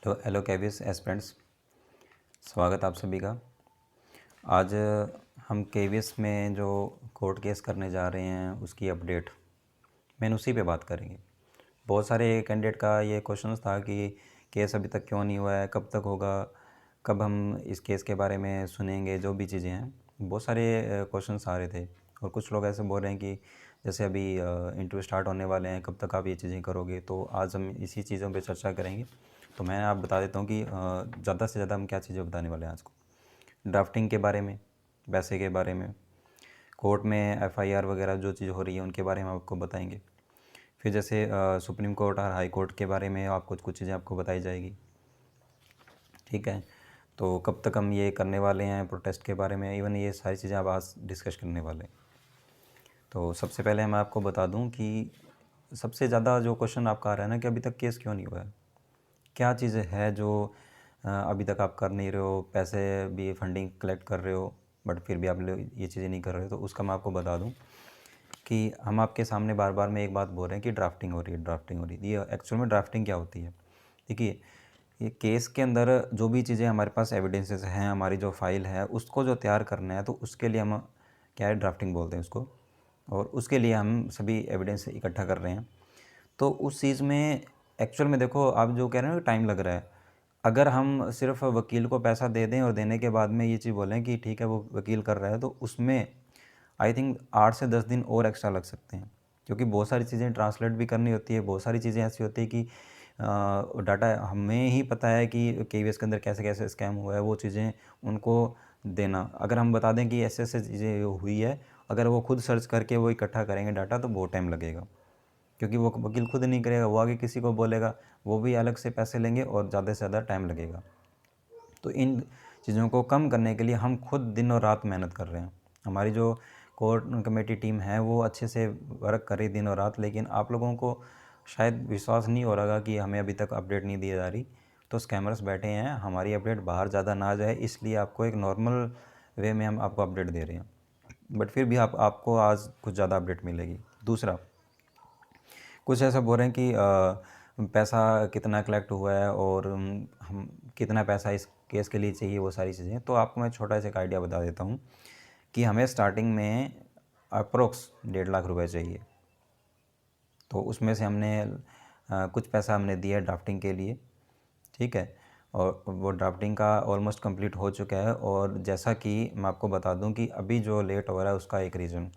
Hello केविस aspirants, स्वागत आप सभी का। आज हम केविस में जो कोर्ट केस करने जा रहे हैं उसकी अपडेट मेन उसी पे बात करेंगे। बहुत सारे कैंडिडेट का ये क्वेश्चन था कि केस अभी तक क्यों नहीं हुआ है, कब तक होगा, कब हम इस केस के बारे में सुनेंगे, जो भी चीज़ें हैं बहुत सारे क्वेश्चंस आ रहे थे। और कुछ लोग ऐसे बोल रहे हैं कि जैसे अभी इंटरव्यू स्टार्ट होने वाले हैं, कब तक आप ये चीज़ें करोगे। तो आज हम इसी चीज़ों पे चर्चा करेंगे। तो मैं आप बता देता हूँ कि ज़्यादा से ज़्यादा हम क्या चीज़ें बताने वाले हैं आज को। ड्राफ्टिंग के बारे में, पैसे के बारे में, कोर्ट में एफआईआर वगैरह जो चीज़ हो रही है उनके बारे में आपको बताएंगे। फिर जैसे सुप्रीम कोर्ट और हाई कोर्ट के बारे में आपको कुछ चीज़ें आपको बताई जाएगी। ठीक है, तो कब तक हम ये करने वाले हैं, प्रोटेस्ट के बारे में, इवन ये सारी चीज़ें आप आज डिस्कस करने वाले हैं। तो सबसे पहले मैं आपको बता दूं कि सबसे ज़्यादा जो क्वेश्चन आपका आ रहा है ना कि अभी तक केस क्यों नहीं हुआ है, क्या चीज़ है जो अभी तक आप कर नहीं रहे हो। पैसे भी फंडिंग कलेक्ट कर रहे हो बट फिर भी आप लोग ये चीज़ें नहीं कर रहे हो। तो उसका मैं आपको बता दूं कि हम आपके सामने बार बार में एक बात बोल रहे हैं कि ड्राफ्टिंग हो रही है, ड्राफ्टिंग हो रही है। ये एक्चुअल में ड्राफ्टिंग क्या होती है? देखिए, ये केस के अंदर जो भी चीज़ें हमारे पास एविडेंसेस हैं, हमारी जो फाइल है उसको जो तैयार करना है, तो उसके लिए हम क्या है, ड्राफ्टिंग बोलते हैं उसको। और उसके लिए हम सभी एविडेंस इकट्ठा कर रहे हैं। तो उस चीज़ में एक्चुअल में देखो, आप जो कह रहे हैं ना टाइम लग रहा है, अगर हम सिर्फ वकील को पैसा दे दें और देने के बाद में ये चीज़ बोलें कि ठीक है वो वकील कर रहा है, तो उसमें आई थिंक 8 से 10 दिन और एक्स्ट्रा लग सकते हैं। क्योंकि बहुत सारी चीज़ें ट्रांसलेट भी करनी होती है, बहुत सारी चीज़ें ऐसी होती है कि डाटा हमें ही पता है कि केवीएस के अंदर कैसे कैसे स्कैम हुआ है, वो चीज़ें उनको देना। अगर हम बता दें कि ऐसे ऐसे चीज़ें हुई है, अगर वो खुद सर्च करके वो इकट्ठा करेंगे डाटा तो बहुत टाइम लगेगा। क्योंकि वो वकील खुद नहीं करेगा, वो आगे किसी को बोलेगा, वो भी अलग से पैसे लेंगे और ज़्यादा से ज़्यादा टाइम लगेगा। तो इन चीज़ों को कम करने के लिए हम खुद दिन और रात मेहनत कर रहे हैं। हमारी जो कोर कमेटी टीम है वो अच्छे से वर्क कर रही दिन और रात, लेकिन आप लोगों को शायद विश्वास नहीं हो रहा कि हमें अभी तक अपडेट नहीं दी जा रही। तो स्कैमर्स बैठे हैं, हमारी अपडेट बाहर ज़्यादा ना जाए, इसलिए आपको एक नॉर्मल वे में हम आपको अपडेट दे रहे हैं। बट फिर भी आपको आज कुछ ज़्यादा अपडेट मिलेगी। दूसरा, कुछ ऐसा बोल रहे हैं कि पैसा कितना कलेक्ट हुआ है और हम कितना पैसा इस केस के लिए चाहिए, वो सारी चीज़ें। तो आपको मैं छोटा सा एक आइडिया बता देता हूँ कि हमें स्टार्टिंग में अप्रोक्स 1.5 लाख रुपए चाहिए। तो उसमें से हमने कुछ पैसा हमने दिया ड्राफ्टिंग के लिए, ठीक है। और वो ड्राफ्टिंग का ऑलमोस्ट कंप्लीट हो चुका है। और जैसा कि मैं आपको बता दूं कि अभी जो लेट हो रहा है उसका एक रीज़न,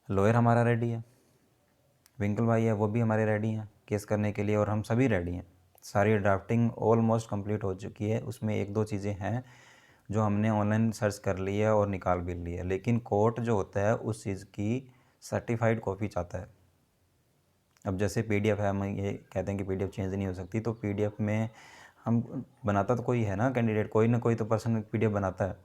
लॉयर हमारा रेडी है, विंकल भाई है वो भी हमारे रेडी हैं केस करने के लिए, और हम सभी रेडी हैं। सारी ड्राफ्टिंग ऑलमोस्ट कंप्लीट हो चुकी है। उसमें एक दो चीज़ें हैं जो हमने ऑनलाइन सर्च कर ली है और निकाल भी ली है, लेकिन कोर्ट जो होता है उस चीज़ की सर्टिफाइड कॉपी चाहता है। अब जैसे पीडीएफ है, हम ये कहते हैं कि पीडीएफ चेंज नहीं हो सकती, तो पीडीएफ में हम बनाता तो कोई है ना कैंडिडेट, कोई ना कोई तो पर्सन पीडीएफ बनाता है,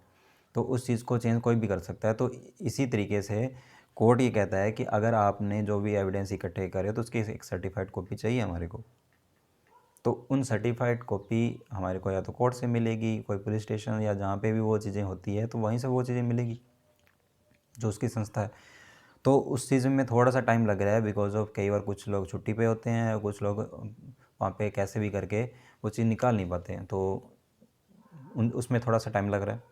तो उस चीज़ को चेंज कोई भी कर सकता है। तो इसी तरीके से कोर्ट ये कहता है कि अगर आपने जो भी एविडेंस इकट्ठे करे तो उसकी एक सर्टिफाइड कॉपी चाहिए हमारे को। तो उन सर्टिफाइड कॉपी हमारे को या तो कोर्ट से मिलेगी, कोई पुलिस स्टेशन या जहाँ पे भी वो चीज़ें होती है तो वहीं से वो चीज़ें मिलेगी जो उसकी संस्था है। तो उस चीज़ में थोड़ा सा टाइम लग रहा है बिकॉज ऑफ कई बार कुछ लोग छुट्टी पे होते हैं, कुछ लोग वहाँ पे कैसे भी करके वो चीज़ निकाल नहीं पाते हैं, तो उसमें थोड़ा सा टाइम लग रहा है।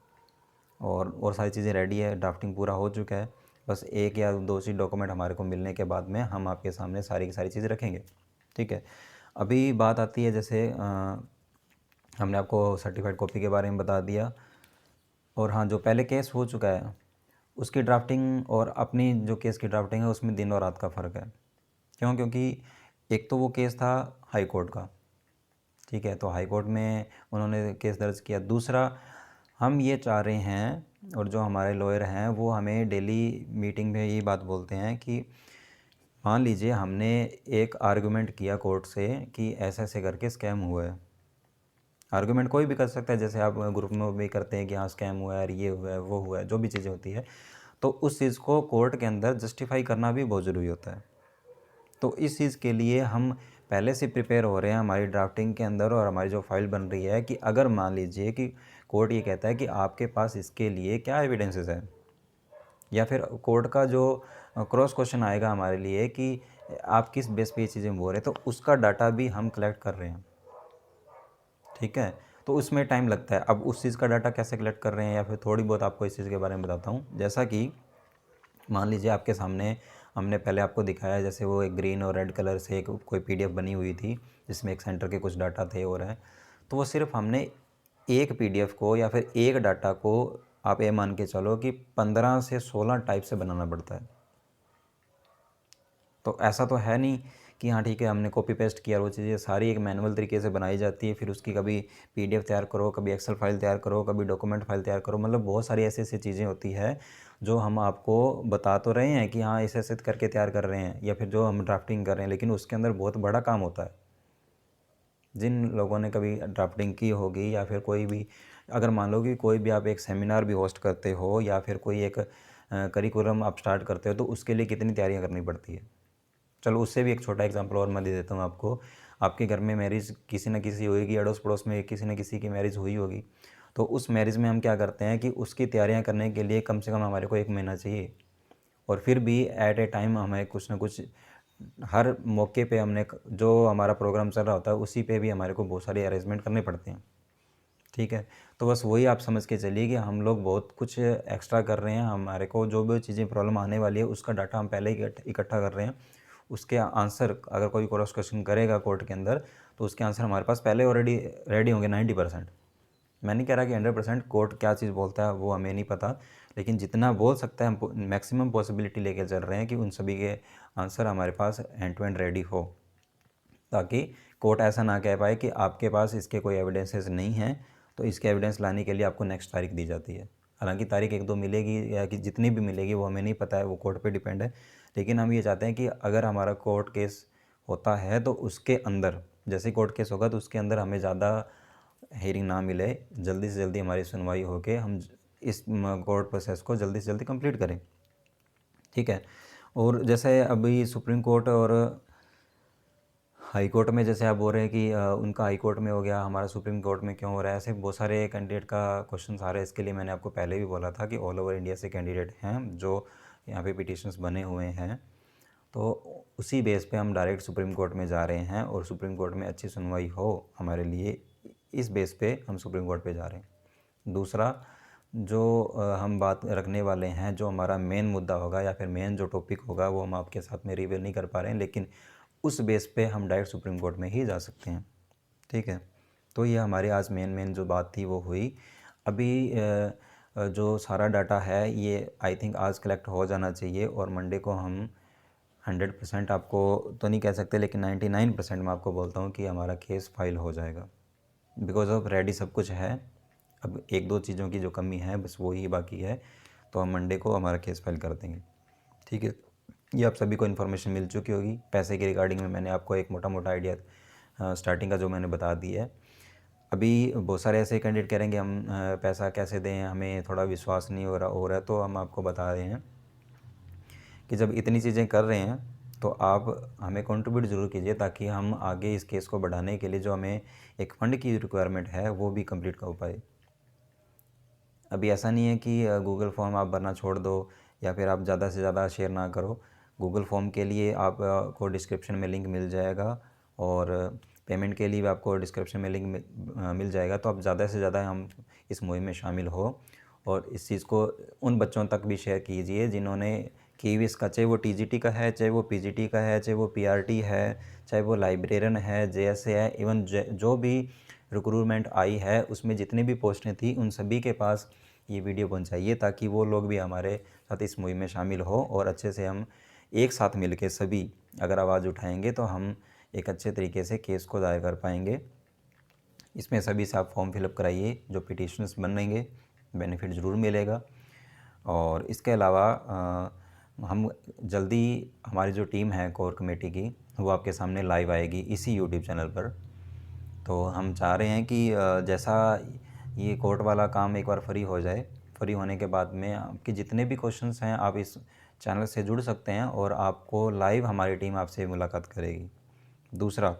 और सारी चीज़ें रेडी है, ड्राफ्टिंग पूरा हो चुका है। बस एक या दो चीज़ डॉक्यूमेंट हमारे को मिलने के बाद में हम आपके सामने सारी की सारी चीज़ें रखेंगे, ठीक है। अभी बात आती है जैसे हमने आपको सर्टिफाइड कॉपी के बारे में बता दिया। और हाँ, जो पहले केस हो चुका है उसकी ड्राफ्टिंग और अपनी जो केस की ड्राफ्टिंग है उसमें दिन और रात का फ़र्क है। क्यों? क्योंकि एक तो वो केस था हाई कोर्ट का, ठीक है, तो हाई कोर्ट में उन्होंने केस दर्ज किया। दूसरा, हम ये चाह रहे हैं और जो हमारे लॉयर हैं वो हमें डेली मीटिंग में ये बात बोलते हैं कि मान लीजिए हमने एक आर्गुमेंट किया कोर्ट से कि ऐसे ऐसे करके स्कैम हुआ है। आर्गुमेंट कोई भी कर सकता है, जैसे आप ग्रुप में भी करते हैं कि हाँ स्कैम हुआ है, ये हुआ है, वो हुआ है, जो भी चीज़ें होती है, तो उस चीज़ को कोर्ट के अंदर जस्टिफाई करना भी बहुत ज़रूरी होता है। तो इस चीज़ के लिए हम पहले से प्रिपेयर हो रहे हैं हमारी ड्राफ्टिंग के अंदर, और हमारी जो फाइल बन रही है कि अगर मान लीजिए कि कोर्ट ये कहता है कि आपके पास इसके लिए क्या एविडेंसेस है, या फिर कोर्ट का जो क्रॉस क्वेश्चन आएगा हमारे लिए कि आप किस बेस पे ये चीज़ें बोल रहे हैं, तो उसका डाटा भी हम कलेक्ट कर रहे हैं। ठीक है। तो उसमें टाइम लगता है। अब उस चीज़ का डाटा कैसे कलेक्ट कर रहे हैं, या फिर थोड़ी बहुत आपको इस चीज़ के बारे में बताता हूँ। जैसा कि मान लीजिए आपके सामने हमने पहले आपको दिखाया, जैसे वो एक ग्रीन और रेड कलर से एक कोई पीडीएफ बनी हुई थी जिसमें एक सेंटर के कुछ डाटा थे और हैं। तो वो सिर्फ हमने एक पीडीएफ को या फिर एक डाटा को, आप ये मान के चलो कि 15 से 16 टाइप से बनाना पड़ता है। तो ऐसा तो है नहीं कि हाँ ठीक है हमने कॉपी पेस्ट किया, वो चीज़ें सारी एक मैनुअल तरीके से बनाई जाती है। फिर उसकी कभी पीडीएफ तैयार करो, कभी एक्सेल फाइल तैयार करो, कभी डॉक्यूमेंट फाइल तैयार करो। मतलब बहुत सारी ऐसी ऐसी चीज़ें होती है जो हम आपको बता तो रहे हैं कि हाँ ऐसे ऐसे करके तैयार कर रहे हैं, या फिर जो हम ड्राफ्टिंग कर रहे हैं, लेकिन उसके अंदर बहुत बड़ा काम होता है। जिन लोगों ने कभी ड्राफ्टिंग की होगी, या फिर कोई भी, अगर मान लो कि कोई भी आप एक सेमिनार भी होस्ट करते हो, या फिर कोई एक करिकुलम आप स्टार्ट करते हो, तो उसके लिए कितनी तैयारियां करनी पड़ती है। चलो उससे भी एक छोटा एग्जांपल और मैं दे देता हूँ आपको। आपके घर में मैरिज किसी न किसी होगी, अड़ोस पड़ोस में किसी न किसी की मैरिज हुई होगी। तो उस मैरिज में हम क्या करते हैं कि उसकी तैयारियां करने के लिए कम से कम हमारे को 1 महीना चाहिए। और फिर भी एट ए टाइम हमें कुछ ना कुछ, हर मौके पे हमने जो हमारा प्रोग्राम चल रहा होता है उसी पे भी हमारे को बहुत सारे अरेंजमेंट करने पड़ते हैं। ठीक है। तो बस वही आप समझ के चलिए कि हम लोग बहुत कुछ एक्स्ट्रा कर रहे हैं। हमारे को जो भी चीज़ें प्रॉब्लम आने वाली है उसका डाटा हम पहले ही इकट्ठा कर रहे हैं। उसके आंसर, अगर कोई क्रॉस क्वेश्चन करेगा कोर्ट के अंदर, तो उसके आंसर हमारे पास पहले ऑलरेडी रेडी होंगे 90%। मैं नहीं कह रहा कि 100% कोर्ट क्या चीज़ बोलता है वो हमें नहीं पता, लेकिन जितना बोल सकता है हम मैक्सिमम पॉसिबिलिटी लेके चल रहे हैं कि उन सभी के आंसर हमारे पास एंड टू एंड रेडी हो, ताकि कोर्ट ऐसा ना कह पाए कि आपके पास इसके कोई एविडेंसेस नहीं हैं, तो इसके एविडेंस लाने के लिए आपको नेक्स्ट तारीख दी जाती है। हालांकि तारीख 1-2 मिलेगी, या कि जितनी भी मिलेगी वो हमें नहीं पता है, वो कोर्ट पे डिपेंड है। लेकिन हम ये चाहते हैं कि अगर हमारा कोर्ट केस होता है तो उसके अंदर, जैसे कोर्ट केस होगा तो उसके अंदर हमें ज़्यादा हेयरिंग ना मिले, जल्दी से जल्दी हमारी सुनवाई हो के हम इस कोर्ट प्रोसेस को जल्दी से जल्दी कंप्लीट करें। ठीक है। और जैसे अभी सुप्रीम कोर्ट और हाई कोर्ट में, जैसे आप बोल रहे हैं कि उनका हाई कोर्ट में हो गया, हमारा सुप्रीम कोर्ट में क्यों हो रहा है, ऐसे बहुत सारे कैंडिडेट का क्वेश्चन आ रहे हैं। इसके लिए मैंने आपको पहले भी बोला था कि ऑल ओवर इंडिया से कैंडिडेट हैं जो यहाँ पे पिटिशंस बने हुए हैं। तो उसी बेस पे हम डायरेक्ट सुप्रीम कोर्ट में जा रहे हैं, और सुप्रीम कोर्ट में अच्छी सुनवाई हो हमारे लिए, इस बेस पे हम सुप्रीम कोर्ट पे जा रहे हैं। दूसरा, जो हम बात रखने वाले हैं, जो हमारा मेन मुद्दा होगा या फिर मेन जो टॉपिक होगा, वो हम आपके साथ में रिवील नहीं कर पा रहे हैं, लेकिन उस बेस पे हम डायरेक्ट सुप्रीम कोर्ट में ही जा सकते हैं। ठीक है। तो ये हमारी आज मेन जो बात थी वो हुई। अभी जो सारा डाटा है ये आई थिंक आज कलेक्ट हो जाना चाहिए, और मंडे को हम 100% आपको तो नहीं कह सकते, लेकिन 99% मैं आपको बोलता हूँ कि हमारा केस फाइल हो जाएगा। बिकॉज ऑफ रेडी सब कुछ है। अब 1-2 चीज़ों की जो कमी है बस वो ही बाकी है, तो हम मंडे को हमारा केस फाइल कर देंगे। ठीक है। ये आप सभी को इन्फॉर्मेशन मिल चुकी होगी। पैसे के रिगार्डिंग में मैंने आपको एक मोटा मोटा आइडिया स्टार्टिंग का जो मैंने बता दिया है। अभी बहुत सारे ऐसे कैंडिडेट कह रहे हैं कि हम पैसा कैसे दें, हमें थोड़ा विश्वास नहीं हो रहा है। तो हम आपको बता रहे हैं कि जब इतनी चीज़ें कर रहे हैं तो आप हमें कंट्रीब्यूट ज़रूर कीजिए, ताकि हम आगे इस केस को बढ़ाने के लिए जो हमें एक फ़ंड की रिक्वायरमेंट है वो भी कंप्लीट कर पाए। अभी ऐसा नहीं है कि गूगल फॉर्म आप भरना छोड़ दो, या फिर आप ज़्यादा से ज़्यादा शेयर ना करो। गूगल फॉर्म के लिए आप को डिस्क्रिप्शन में लिंक मिल जाएगा, और पेमेंट के लिए भी आपको डिस्क्रिप्शन में लिंक मिल जाएगा। तो आप ज़्यादा से ज़्यादा हम इस मुहिम में शामिल हो, और इस चीज़ को उन बच्चों तक भी शेयर कीजिए जिन्होंने KVS का, चाहे वो TGT का है, चाहे वो PGT का है, चाहे वो PRT है, चाहे वो लाइब्रेरियन है, JSA है, इवन जो भी रिक्रूटमेंट आई है उसमें जितनी भी पोस्टें थी उन सभी के पास ये वीडियो पहुंचाइए, ताकि वो लोग भी हमारे साथ इस मुहिम में शामिल हो, और अच्छे से हम एक साथ मिल के सभी अगर आवाज़ उठाएंगे तो हम एक अच्छे तरीके से केस को दायर कर पाएंगे। इसमें सभी से आप फॉर्म फिलअप कराइए, जो पिटिशनर्स बनेंगे बेनिफिट ज़रूर मिलेगा। और इसके अलावा हम जल्दी, हमारी जो टीम है कोर कमेटी की, वो आपके सामने लाइव आएगी इसी यूट्यूब चैनल पर। तो हम चाह रहे हैं कि जैसा ये कोर्ट वाला काम एक बार फ्री हो जाए, फ्री होने के बाद में आपके जितने भी क्वेश्चंस हैं आप इस चैनल से जुड़ सकते हैं, और आपको लाइव हमारी टीम आपसे मुलाकात करेगी। दूसरा,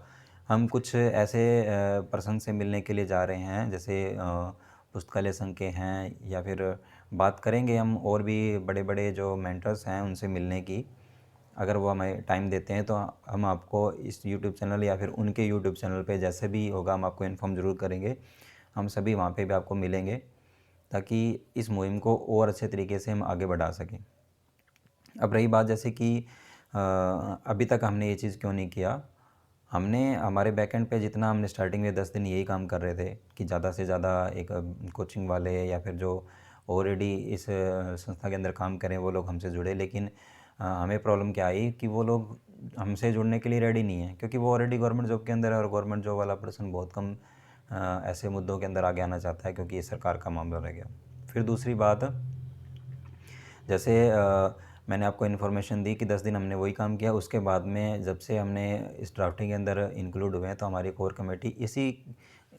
हम कुछ ऐसे पर्सन से मिलने के लिए जा रहे हैं, जैसे पुस्तकालय संघ के हैं, या फिर बात करेंगे हम और भी बड़े बड़े जो मेंटर्स हैं उनसे मिलने की। अगर वो हमें टाइम देते हैं तो हम आपको इस यूट्यूब चैनल या फिर उनके यूट्यूब चैनल पे जैसे भी होगा हम आपको इन्फॉर्म ज़रूर करेंगे। हम सभी वहाँ पे भी आपको मिलेंगे ताकि इस मुहिम को और अच्छे तरीके से हम आगे बढ़ा सकें। अब रही बात जैसे कि अभी तक हमने ये चीज़ क्यों नहीं किया, हमने हमारे बैकएंड पे जितना हमने स्टार्टिंग में 10 दिन यही काम कर रहे थे कि ज़्यादा से ज़्यादा एक कोचिंग वाले या फिर जो ऑलरेडी इस संस्था के अंदर काम करें वो लोग हमसे जुड़े। लेकिन हमें प्रॉब्लम क्या आई कि वो लोग हमसे जुड़ने के लिए रेडी नहीं है, क्योंकि वो ऑलरेडी गवर्नमेंट जॉब के अंदर है और गवर्नमेंट जॉब वाला पर्सन बहुत कम ऐसे मुद्दों के अंदर आगे आना चाहता है, क्योंकि ये सरकार का मामला रह गया। फिर दूसरी बात, जैसे मैंने आपको इन्फॉर्मेशन दी कि 10 दिन हमने वही काम किया, उसके बाद में जब से हमने इस ड्राफ्टिंग के अंदर इंक्लूड हुए हैं तो हमारी कोर कमेटी इसी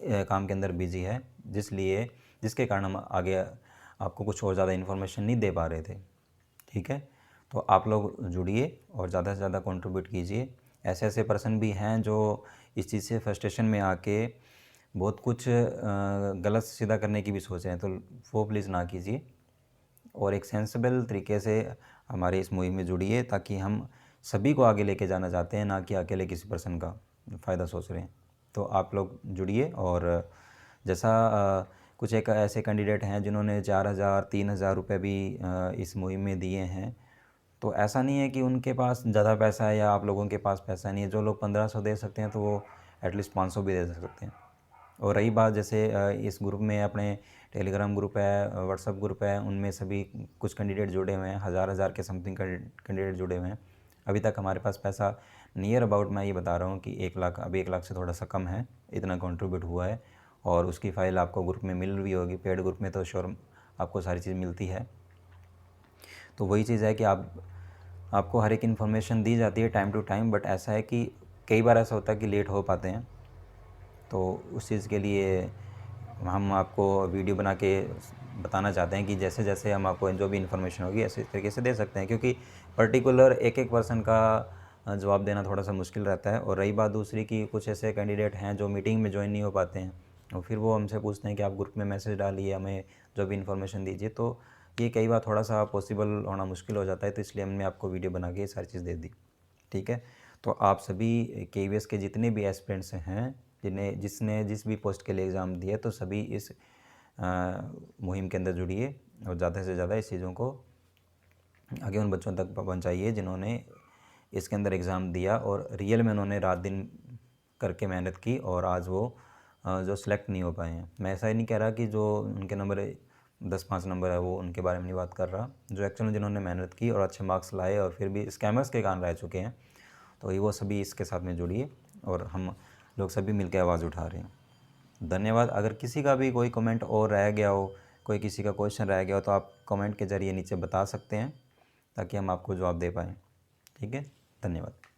काम के अंदर बिजी है, जिसके कारण हम आगे आपको कुछ और ज़्यादा इन्फॉर्मेशन नहीं दे पा रहे थे। ठीक है, तो आप लोग जुड़िए और ज़्यादा से ज़्यादा कंट्रीब्यूट कीजिए। ऐसे ऐसे पर्सन भी हैं जो इस चीज़ से फ्रस्ट्रेशन में आके बहुत कुछ गलत सीधा करने की भी सोच रहे हैं, तो वो प्लीज़ ना कीजिए और एक सेंसिबल तरीके से हमारे इस मुहिम में जुड़िए, ताकि हम सभी को आगे लेके जाना चाहते हैं, ना कि अकेले किसी पर्सन का फ़ायदा सोच रहे हैं। तो आप लोग जुड़िए। और जैसा कुछ एक ऐसे कैंडिडेट हैं जिन्होंने 4,000 3,000 रुपये भी इस मुहिम में दिए हैं, तो ऐसा नहीं है कि उनके पास ज़्यादा पैसा है या आप लोगों के पास पैसा नहीं है। जो लोग 1500 दे सकते हैं तो वो एटलीस्ट 500 भी दे सकते हैं। और रही बात जैसे इस ग्रुप में अपने टेलीग्राम ग्रुप है, व्हाट्सअप ग्रुप है, उनमें सभी कुछ कैंडिडेट जुड़े हुए हैं, हज़ार के समथिंग कैंडिडेट जुड़े हुए हैं। अभी तक हमारे पास पैसा नियर अबाउट, मैं ये बता रहा हूँ कि 1 लाख, अभी 1 लाख से थोड़ा सा कम है, इतना कंट्रीब्यूट हुआ है। और उसकी फ़ाइल आपको ग्रुप में मिल रही होगी, पेड ग्रुप में तो श्योर आपको सारी चीज़ मिलती है। तो वही चीज़ है कि आपको हर एक इन्फॉर्मेशन दी जाती है टाइम टू टाइम, बट ऐसा है कि कई बार ऐसा होता है कि लेट हो पाते हैं। तो उस चीज़ के लिए हम आपको वीडियो बना के बताना चाहते हैं कि जैसे जैसे हम आपको जो भी इन्फॉर्मेशन होगी ऐसे तरीके से दे सकते हैं, क्योंकि पर्टिकुलर एक एक पर्सन का जवाब देना थोड़ा सा मुश्किल रहता है। और रही बात दूसरी कि कुछ ऐसे कैंडिडेट हैं जो मीटिंग में ज्वाइन नहीं हो पाते हैं और फिर वो हमसे पूछते हैं कि आप ग्रुप में मैसेज डालिए, हमें जो भी इन्फॉर्मेशन दीजिए। तो ये कई बार थोड़ा सा पॉसिबल होना मुश्किल हो जाता है, तो इसलिए हमने आपको वीडियो बना के ये सारी चीज़ दे दी। ठीक है, तो आप सभी KVS के जितने भी एस्पिरेंट्स हैं, जिसने जिस भी पोस्ट के लिए एग्ज़ाम दिया, तो सभी इस मुहिम के अंदर जुड़िए और ज़्यादा से ज़्यादा इस चीज़ों को आगे उन बच्चों तक पहुंचाइए जिन्होंने इसके अंदर एग्ज़ाम दिया और रियल में उन्होंने रात दिन करके मेहनत की और आज वो जो सिलेक्ट नहीं हो पाए हैं। मैं ऐसा ही नहीं कह रहा कि जो उनके नंबर 10-5 नंबर है वो उनके बारे में नहीं बात कर रहा, जो एक्चुअली जिन्होंने मेहनत की और अच्छे मार्क्स लाए और फिर भी स्कैमर्स के कारण रह चुके हैं, तो वो सभी इसके साथ में जुड़िए और हम लोग सभी मिलकर आवाज़ उठा रहे हैं। धन्यवाद। अगर किसी का भी कोई कमेंट और रह गया हो, कोई किसी का क्वेश्चन रह गया हो, तो आप कमेंट के ज़रिए नीचे बता सकते हैं ताकि हम आपको जवाब दे पाएँ। ठीक है, धन्यवाद।